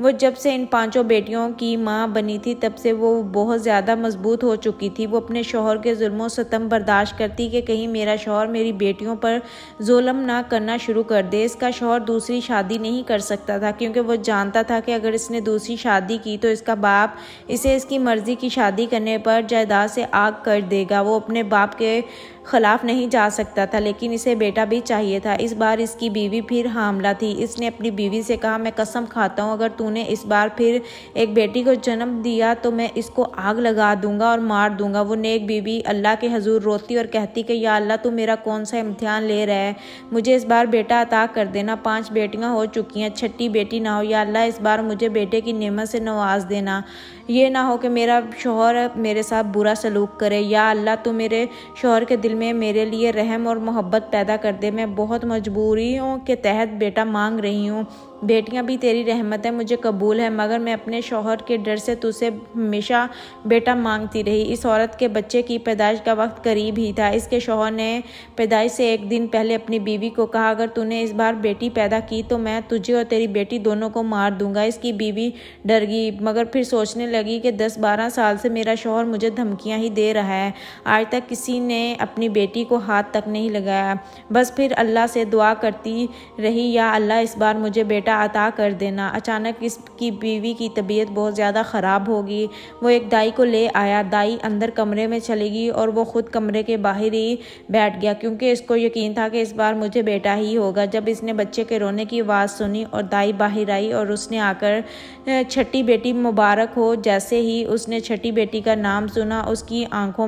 وہ جب سے ان 5 بیٹیوں کی ماں بنی تھی تب سے وہ بہت زیادہ مضبوط ہو چکی تھی۔ وہ اپنے شوہر کے ظلم و ستم برداشت کرتی کہ کہیں میرا شوہر میری بیٹیوں پر ظلم نہ کرنا شروع کر دے۔ اس کا شوہر دوسری شادی نہیں کر سکتا تھا کیونکہ وہ جانتا تھا کہ اگر اس نے دوسری شادی کی تو اس کا باپ اسے اس کی مرضی کی شادی کرنے پر جائیداد سے آگ کر دے گا۔ وہ اپنے باپ کے خلاف نہیں جا سکتا تھا لیکن اسے بیٹا بھی چاہیے تھا۔ اس بار اس کی بیوی پھر حاملہ تھی۔ اس نے اپنی بیوی سے کہا، میں قسم کھاتا ہوں اگر تو نے اس بار پھر ایک بیٹی کو جنم دیا تو میں اس کو آگ لگا دوں گا اور مار دوں گا۔ وہ نیک بیوی اللہ کے حضور روتی اور کہتی کہ یا اللہ تو میرا کون سا امتحان لے رہا ہے، مجھے اس بار بیٹا عطا کر دینا۔ 5 بیٹیاں ہو چکی ہیں، 6ٹھی بیٹی نہ ہو، یا اللہ اس بار مجھے بیٹے کی نعمت سے نواز دینا، یہ نہ ہو کہ میرا شوہر میرے ساتھ برا سلوک کرے۔ یا اللہ تو میرے شوہر کے دل میں میرے لیے رحم اور محبت پیدا کر دے، میں بہت مجبوریوں کے تحت بیٹا مانگ رہی ہوں، بیٹیاں بھی تیری رحمت ہے، مجھے قبول ہے، مگر میں اپنے شوہر کے ڈر سے تجھ سے ہمیشہ بیٹا مانگتی رہی۔ اس عورت کے بچے کی پیدائش کا وقت قریب ہی تھا۔ اس کے شوہر نے پیدائش سے 1 دن پہلے اپنی بیوی کو کہا، اگر تو نے اس بار بیٹی پیدا کی تو میں تجھے اور تیری بیٹی دونوں کو مار دوں گا۔ اس کی بیوی ڈر گئی مگر پھر سوچنے لگی کہ 10-12 سال سے میرا شوہر مجھے دھمکیاں ہی دے رہا ہے، آج تک کسی نے اپنی بیٹی کو ہاتھ تک نہیں لگایا۔ بس پھر اللہ سے دعا کرتی رہی، یا اللہ اس بار مجھے بیٹا عطا کر دینا۔ اچانک اس کی بیوی کی طبیعت بہت زیادہ خراب ہو گئی۔ وہ ایک دائی کو لے آیا، دائی اندر کمرے میں چلی گئی اور وہ خود کمرے کے باہر ہی بیٹھ گیا کیونکہ اس کو یقین تھا کہ اس بار مجھے بیٹا ہی ہوگا۔ جب اس نے بچے کے رونے کی آواز سنی اور دائی باہر آئی اور اس نے آ کر 6ٹھی بیٹی مبارک ہو، جیسے ہی اس نے 6ٹھی بیٹی کا نام سنا اس کی آنکھوں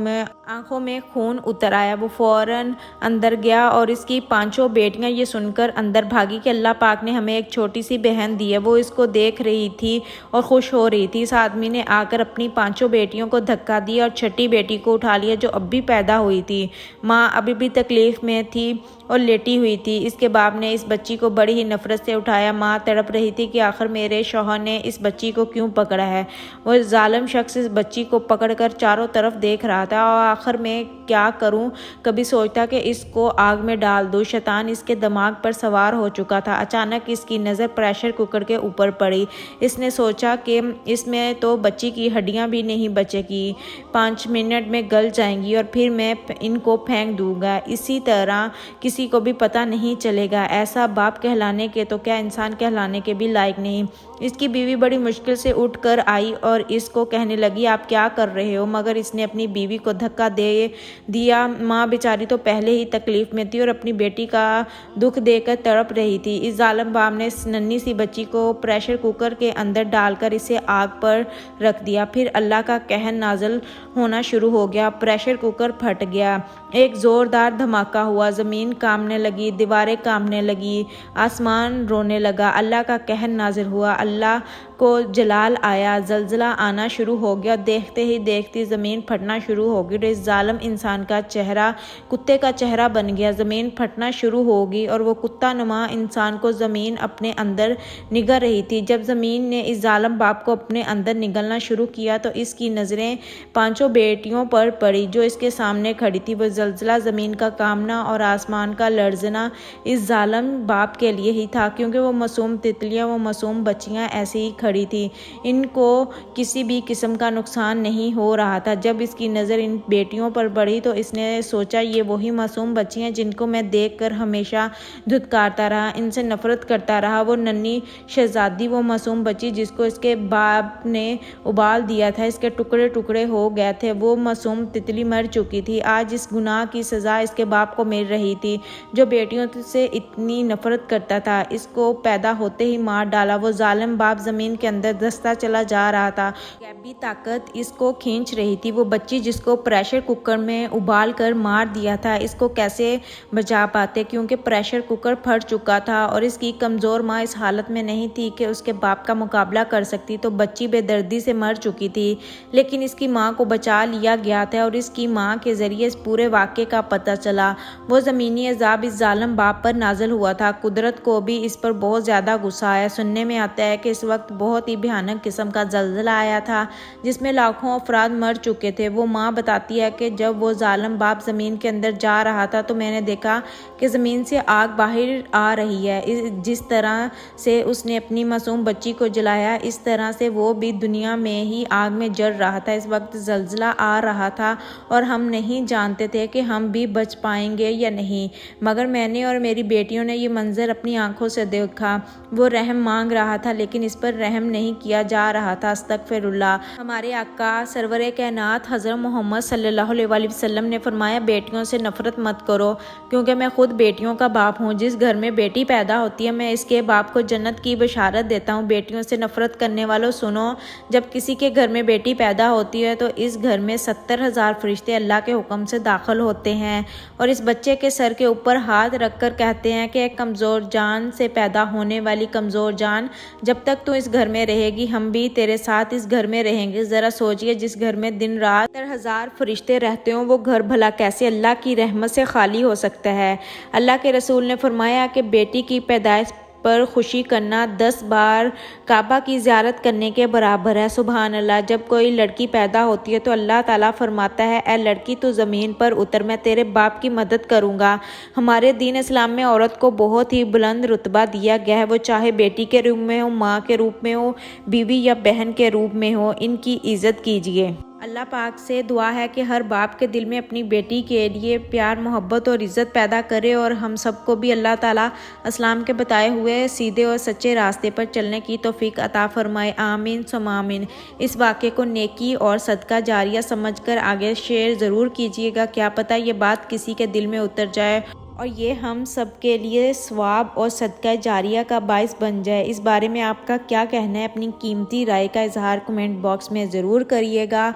میں خون اتر آیا۔ وہ فوراً اندر گیا اور اس کی 5 بیٹیاں یہ سن کر اندر بھاگی کہ اللہ پاک نے ہمیں ایک چھوٹی سی بہن دی ہے۔ وہ اس کو دیکھ رہی تھی اور خوش ہو رہی تھی۔ اس آدمی نے آ کر اپنی 5 بیٹیوں کو دھکا دیا اور 6ٹھی بیٹی کو اٹھا لیا جو اب بھی پیدا ہوئی تھی۔ ماں ابھی بھی تکلیف میں تھی اور لیٹی ہوئی تھی۔ اس کے باپ نے اس بچی کو بڑی ہی نفرت سے اٹھایا۔ ماں تڑپ رہی تھی کہ آخر میرے شوہر نے اس بچی کو کیوں پکڑا ہے۔ وہ ظالم شخص اس بچی کو پکڑ کر چاروں طرف دیکھ رہا تھا اور آخر میں کیا کروں، کبھی سوچتا کہ اس کو آگ میں ڈال دوں۔ شیطان اس کے دماغ پر سوار ہو چکا تھا۔ اچانک اس کی نظر پریشر کوکر کے اوپر پڑی۔ اس نے سوچا کہ اس میں تو بچی کی ہڈیاں بھی نہیں بچے گی، 5 منٹ میں گل جائیں گی اور پھر میں ان کو پھینک دوں گا، اسی طرح کسی کو بھی پتہ نہیں چلے گا۔ ایسا باپ کہلانے کے تو کیا انسان کہلانے کے بھی لائق نہیں۔ اس کی بیوی بڑی مشکل سے اٹھ کر آئی اور اس کو کہنے لگی، آپ کیا کر رہے ہو؟ مگر اس نے اپنی بیوی کو دھکا دے دیا۔ ماں بیچاری تو پہلے ہی تکلیف میں تھی اور اپنی بیٹی کا دکھ دیکھ کر تڑپ رہی تھی۔ اس ظالم باپ نے اس ننھی سی بچی کو پریشر کوکر کے اندر ڈال کر اسے آگ پر رکھ دیا۔ پھر اللہ کا قہر نازل ہونا شروع ہو گیا، پریشر کوکر پھٹ گیا، ایک زوردار دھماکہ ہوا، زمین کانپنے لگی، دیواریں کانپنے لگی، آسمان رونے لگا، اللہ کا قہر نازل ہوا، اللہ کو جلال آیا، زلزلہ آنا شروع ہو گیا، دیکھتے ہی دیکھتے زمین پھٹنا شروع ہو گئی اور اس ظالم انسان کا چہرہ کتے کا چہرہ بن گیا، زمین پھٹنا شروع ہو گئی اور وہ کتا نما انسان کو زمین اپنے اندر نگل رہی تھی۔ جب زمین نے اس ظالم باپ کو اپنے اندر نگلنا شروع کیا تو اس کی نظریں 5 بیٹیوں پر پڑی جو اس کے سامنے کھڑی تھی۔ وہ زلزلہ، زمین کا کانپنا اور آسمان کا لرزنا اس ظالم باپ کے لیے ہی تھا کیونکہ وہ معصوم تتلیاں، وہ معصوم بچیاں ایسے ہی کھڑی تھی، ان کو کسی بھی قسم کا نقصان نہیں ہو رہا تھا۔ جب اس کی نظر ان بیٹیوں پر پڑی تو اس نے سوچا یہ وہی معصوم بچی ہیں جن کو میں دیکھ کر ہمیشہ دھتکارتا رہا، ان سے نفرت کرتا رہا۔ وہ ننھی شہزادی، وہ معصوم بچی جس کو اس کے باپ نے ابال دیا تھا، اس کے ٹکڑے ٹکڑے ہو گئے تھے، وہ معصوم تتلی مر چکی تھی، آج اس گناہ کی سزا اس کے باپ کو مل رہی تھی جو بیٹیوں سے اتنی نفرت کرتا تھا، اس کو پیدا ہوتے ہی مار ڈالا۔ وہ ظالم باپ زمین کے اندر دھستا چلا جا رہا تھا، غیبی طاقت اس کو کھینچ رہی تھی۔ وہ بچی جس کو پریشر کوکر میں ابال کر مار دیا تھا، اس کو کیسے بچا پاتے کیونکہ پریشر کوکر پھٹ چکا تھا اور اس کی کمزور ماں اس حالت میں نہیں تھی کہ اس کے باپ کا مقابلہ کر سکتی، تو بچی بے دردی سے مر چکی تھی، لیکن اس کی ماں کو بچا لیا گیا تھا اور اس کی ماں کے ذریعے اس پورے واقعے کا پتہ چلا۔ وہ زمینی عذاب اس ظالم باپ پر نازل ہوا تھا۔ قدرت کو بھی اس پر بہت زیادہ غصہ آیا۔ سننے میں آتا ہے کہ اس وقت بہت ہی بھیانک قسم کا زلزلہ آیا تھا جس میں لاکھوں افراد مر چکے تھے۔ وہ ماں بتاتی ہے کہ جب وہ ظالم باپ زمین کے اندر جا رہا تھا تو میں نے دیکھا کہ زمین سے آگ باہر آ رہی ہے۔ جس طرح سے اس نے اپنی معصوم بچی کو جلایا اس طرح سے وہ بھی دنیا میں ہی آگ میں جل رہا تھا۔ اس وقت زلزلہ آ رہا تھا اور ہم نہیں جانتے تھے کہ ہم بھی بچ پائیں گے یا نہیں، مگر میں نے اور میری بیٹیوں نے یہ منظر اپنی آنکھوں سے دیکھا۔ وہ رحم مانگ رہا تھا لیکن اس پر رحم نہیں کیا جا رہا تھا۔ استغفر اللہ۔ ہمارے آقا سرور کائنات حضرت محمد صلی اللہ علیہ وآلہ وسلم نے فرمایا، بیٹیوں سے نفرت مت کرو کیونکہ میں خود بیٹیوں کا باپ ہوں۔ جس گھر میں بیٹی پیدا ہوتی ہے میں اس کے باپ کو جنت کی بشارت دیتا ہوں۔ بیٹیوں سے نفرت کرنے والوں سنو، جب کسی کے گھر میں بیٹی پیدا ہوتی ہے تو اس گھر میں 70,000 فرشتے اللہ کے حکم سے داخل ہوتے ہیں اور اس بچے کے سر کے اوپر ہاتھ رکھ کر کہتے ہیں کہ ایک کمزور جان سے پیدا ہونے والی کمزور جان، جب تک تو اس گھر میں رہے گی ہم بھی تیرے ساتھ اس گھر میں رہیں گے۔ ذرا سوچئے، جس گھر میں دن رات 70,000 فرشتے رہتے ہوں وہ گھر بھلا کیسے اللہ کی رحمت سے خالی ہو سکتا ہے۔ اللہ کے رسول نے فرمایا کہ بیٹی کی پیدائش پر خوشی کرنا 10 بار کعبہ کی زیارت کرنے کے برابر ہے۔ سبحان اللہ۔ جب کوئی لڑکی پیدا ہوتی ہے تو اللہ تعالیٰ فرماتا ہے، اے لڑکی تو زمین پر اتر، میں تیرے باپ کی مدد کروں گا۔ ہمارے دین اسلام میں عورت کو بہت ہی بلند رتبہ دیا گیا ہے، وہ چاہے بیٹی کے روپ میں ہو، ماں کے روپ میں ہو، بیوی یا بہن کے روپ میں ہو، ان کی عزت کیجیے۔ اللہ پاک سے دعا ہے کہ ہر باپ کے دل میں اپنی بیٹی کے لیے پیار، محبت اور عزت پیدا کرے اور ہم سب کو بھی اللہ تعالیٰ اسلام کے بتائے ہوئے سیدھے اور سچے راستے پر چلنے کی توفیق عطا فرمائے۔ آمین ثم آمین۔ اس واقعے کو نیکی اور صدقہ جاریہ سمجھ کر آگے شیئر ضرور کیجیے گا، کیا پتہ یہ بات کسی کے دل میں اتر جائے اور یہ ہم سب کے لیے ثواب اور صدقہ جاریہ کا باعث بن جائے۔ اس بارے میں آپ کا کیا کہنا ہے؟ اپنی قیمتی رائے کا اظہار کمنٹ باکس میں ضرور کریے گا۔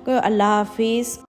اللہ حافظ۔